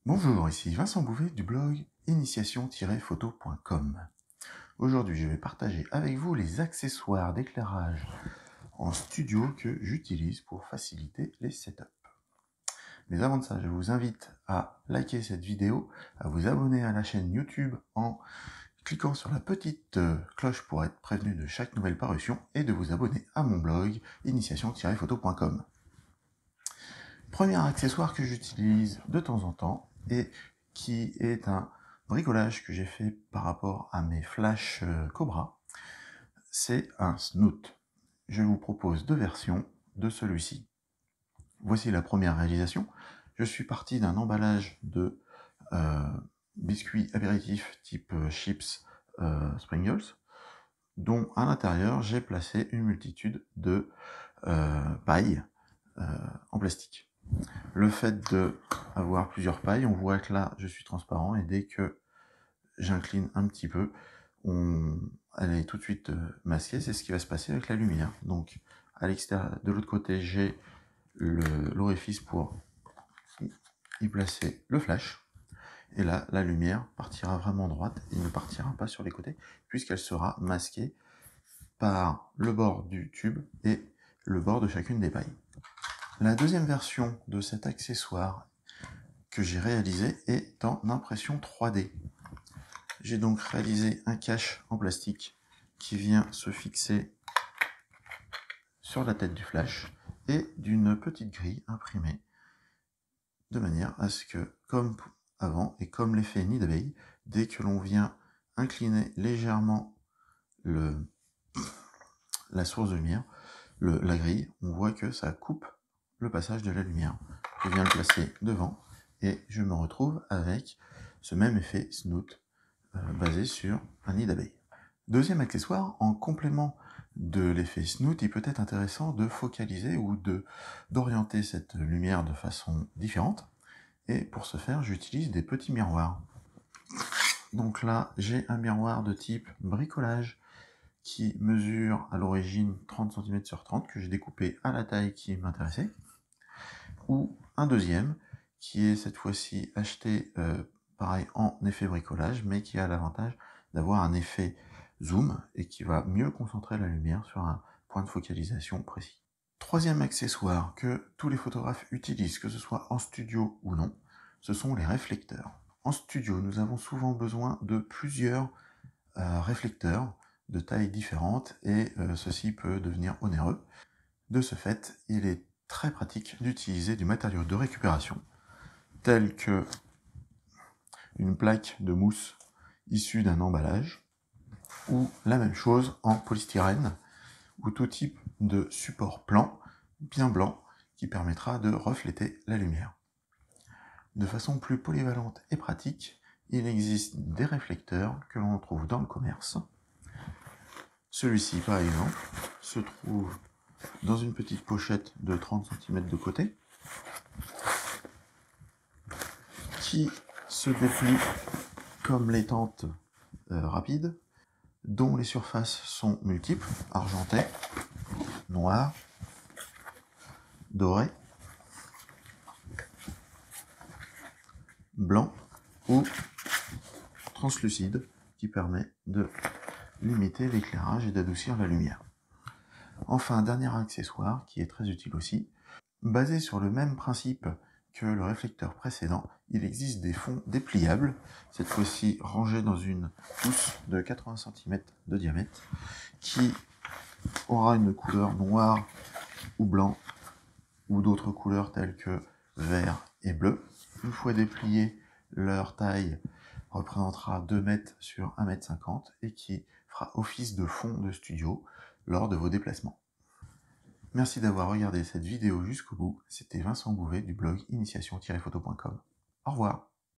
Bonjour, ici Vincent Bouvet du blog initiation-photo.com. Aujourd'hui, je vais partager avec vous les accessoires d'éclairage en studio que j'utilise pour faciliter les setups. Mais avant de ça, je vous invite à liker cette vidéo, à vous abonner à la chaîne YouTube en cliquant sur la petite cloche pour être prévenu de chaque nouvelle parution et de vous abonner à mon blog initiation-photo.com. Premier accessoire que j'utilise de temps en temps et qui est un bricolage que j'ai fait par rapport à mes flashs Cobra, c'est un snoot. Je vous propose deux versions de celui-ci. Voici la première réalisation. Je suis parti d'un emballage de biscuits apéritifs type chips Springles, dont à l'intérieur j'ai placé une multitude de pailles en plastique. Le fait d'avoir plusieurs pailles, on voit que là je suis transparent et dès que j'incline un petit peu, elle est tout de suite masquée. C'est ce qui va se passer avec la lumière. Donc à l'extérieur, de l'autre côté, j'ai l'orifice pour y placer le flash. Et là, la lumière partira vraiment droite et ne partira pas sur les côtés, puisqu'elle sera masquée par le bord du tube et le bord de chacune des pailles. La deuxième version de cet accessoire que j'ai réalisé est en impression 3D. J'ai donc réalisé un cache en plastique qui vient se fixer sur la tête du flash et d'une petite grille imprimée de manière à ce que, comme avant et comme l'effet nid d'abeille, dès que l'on vient incliner légèrement la source de lumière, la grille, on voit que ça coupe le passage de la lumière. Je viens le placer devant et je me retrouve avec ce même effet snoot basé sur un nid d'abeille. Deuxième accessoire, en complément de l'effet snoot, il peut être intéressant de focaliser ou d'orienter cette lumière de façon différente. Et pour ce faire, j'utilise des petits miroirs. Donc là, j'ai un miroir de type bricolage qui mesure à l'origine 30 cm sur 30, que j'ai découpé à la taille qui m'intéressait, ou un deuxième, qui est cette fois-ci acheté pareil en effet bricolage, mais qui a l'avantage d'avoir un effet zoom et qui va mieux concentrer la lumière sur un point de focalisation précis. Troisième accessoire que tous les photographes utilisent, que ce soit en studio ou non, ce sont les réflecteurs. En studio, nous avons souvent besoin de plusieurs réflecteurs de tailles différentes et ceci peut devenir onéreux. De ce fait, il est très pratique d'utiliser du matériau de récupération tel que une plaque de mousse issue d'un emballage ou la même chose en polystyrène ou tout type de support plan, bien blanc, qui permettra de refléter la lumière. De façon plus polyvalente et pratique, il existe des réflecteurs que l'on trouve dans le commerce. Celui-ci, par exemple, se trouve dans une petite pochette de 30 cm de côté, qui se déplie comme les tentes rapides, dont les surfaces sont multiples, argentées, noires, dorées, blanc ou translucide, qui permet de limiter l'éclairage et d'adoucir la lumière. Enfin, dernier accessoire qui est très utile aussi, basé sur le même principe que le réflecteur précédent, il existe des fonds dépliables, cette fois-ci rangés dans une housse de 80 cm de diamètre, qui aura une couleur noire ou blanc, ou d'autres couleurs telles que vert et bleu. Une fois dépliés, leur taille représentera 2 mètres sur 1,50 m et qui fera office de fond de studio lors de vos déplacements. Merci d'avoir regardé cette vidéo jusqu'au bout. C'était Vincent Bouvet du blog initiation-photo.com. Au revoir.